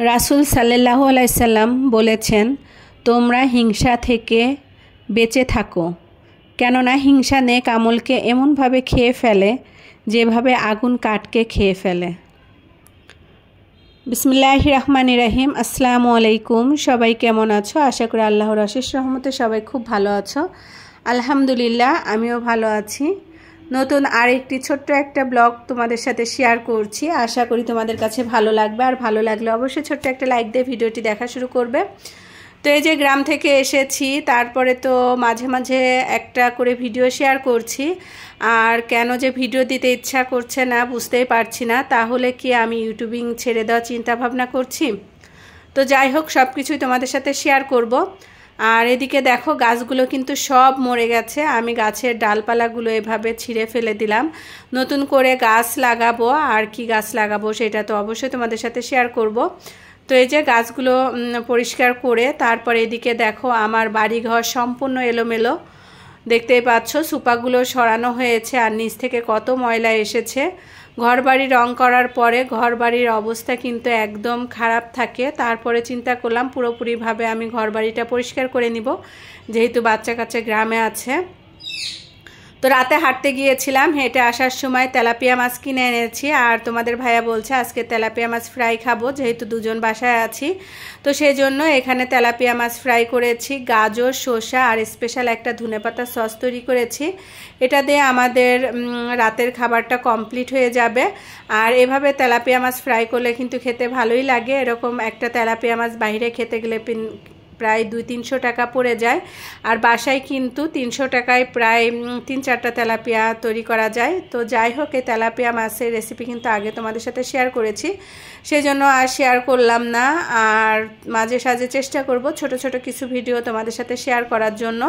রাসূল সাল্লাল্লাহু আলাইহি সাল্লাম বলেছেন, তোমরা হিংসা থেকে বেঁচে থাকো, কেননা হিংসা নেক আমলকে এমনভাবে খেয়ে ফেলে যেভাবে আগুন কাঠকে খেয়ে ফেলে। বিসমিল্লাহির রহমানির রহিম। আসসালামু আলাইকুম। সবাই কেমন আছো? আশা করি আল্লাহর অশেষ রহমতে সবাই খুব ভালো আছো। আলহামদুলিল্লাহ, আমিও ভালো আছি। নতুন আরেকটি ছোট্ট একটা ব্লগ তোমাদের সাথে শেয়ার করছি। আশা করি তোমাদের কাছে ভালো লাগবে, আর ভালো লাগলে অবশ্যই ছোট্ট একটা লাইক দিয়ে ভিডিওটি দেখা শুরু করবে। তো এই যে গ্রাম থেকে এসেছি, তারপরে তো মাঝে মাঝে একটা করে ভিডিও শেয়ার করছি, আর কেন যে ভিডিও দিতে ইচ্ছা করছে না বুঝতেই পারছি না। তাহলে কি আমি ইউটিউবিং ছেড়ে দেওয়ার চিন্তা ভাবনা করছি? তো যাই হোক, সব কিছুই তোমাদের সাথে শেয়ার করব। আর এদিকে দেখো, গাছগুলো কিন্তু সব মরে গেছে। আমি গাছের ডালপালাগুলো এভাবে ছিঁড়ে ফেলে দিলাম। নতুন করে গাছ লাগাবো, আর কি গাছ লাগাবো সেটা তো অবশ্যই তোমাদের সাথে শেয়ার করব। তো এই যে গাছগুলো পরিষ্কার করে তারপরে এদিকে দেখো, আমার বাড়িঘর সম্পূর্ণ এলোমেলো দেখতেই পাচ্ছ। সুপাগুলো সরানো হয়েছে, আর নিচ থেকে কত ময়লা এসেছে। ঘরবাড়ি রং করার পরে ঘরবাড়ির অবস্থা কিন্তু একদম খারাপ থাকে। তারপরে চিন্তা করলাম পুরোপুরিভাবে আমি ঘরবাড়িটা পরিষ্কার করে নিব, যেহেতু বাচ্চা কাচ্চা গ্রামে আছে। তো রাতে হাঁটতে গিয়েছিলাম, হেঁটে আসার সময় তেলাপিয়া মাছ কিনে এনেছি, আর তোমাদের ভাইয়া বলছে আজকে তেলাপিয়া মাছ ফ্রাই খাবো, যেহেতু দুজন বাসায় আছি। তো সেই জন্য এখানে তেলাপিয়া মাছ ফ্রাই করেছি, গাজর, শসা আর স্পেশাল একটা ধনেপাতা সস তৈরি করেছি। এটা দিয়ে আমাদের রাতের খাবারটা কমপ্লিট হয়ে যাবে। আর এভাবে তেলাপিয়া মাছ ফ্রাই করলে কিন্তু খেতে ভালোই লাগে। এরকম একটা তেলাপিয়া মাছ বাইরে খেতে গেলে প্রায় 200-300 টাকা পড়ে যায়, আর বাসায় কিন্তু 300 টাকায় প্রায় 3-4টা তেলাপিয়া তৈরি করা যায়। তো যাই হোক, এই তেলাপিয়া মাছের রেসিপি কিন্তু আগে তোমাদের সাথে শেয়ার করেছি, সেই জন্য আর শেয়ার করলাম না। আর মাঝে সাঝে চেষ্টা করব ছোট ছোট কিছু ভিডিও তোমাদের সাথে শেয়ার করার জন্য।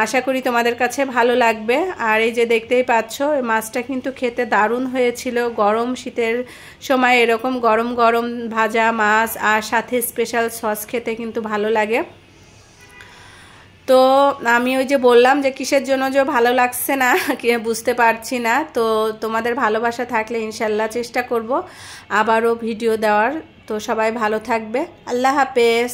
আশা করি তোমাদের কাছে ভালো লাগবে। আর এই যে দেখতেই পাচ্ছ, মাছটা কিন্তু খেতে দারুণ হয়েছিল। গরম শীতের সময় এরকম গরম গরম ভাজা মাছ আর সাথে স্পেশাল সস খেতে কিন্তু ভালো লাগে। তো আমি ওই যে বললাম যে কিসের জন্য যে ভালো লাগছে না বুঝতে পারছি না। তো তোমাদের ভালোবাসা থাকলে ইনশাল্লাহ চেষ্টা করব আবারও ভিডিও দেওয়ার। তো সবাই ভালো থাকবে। আল্লাহ হাফেজ।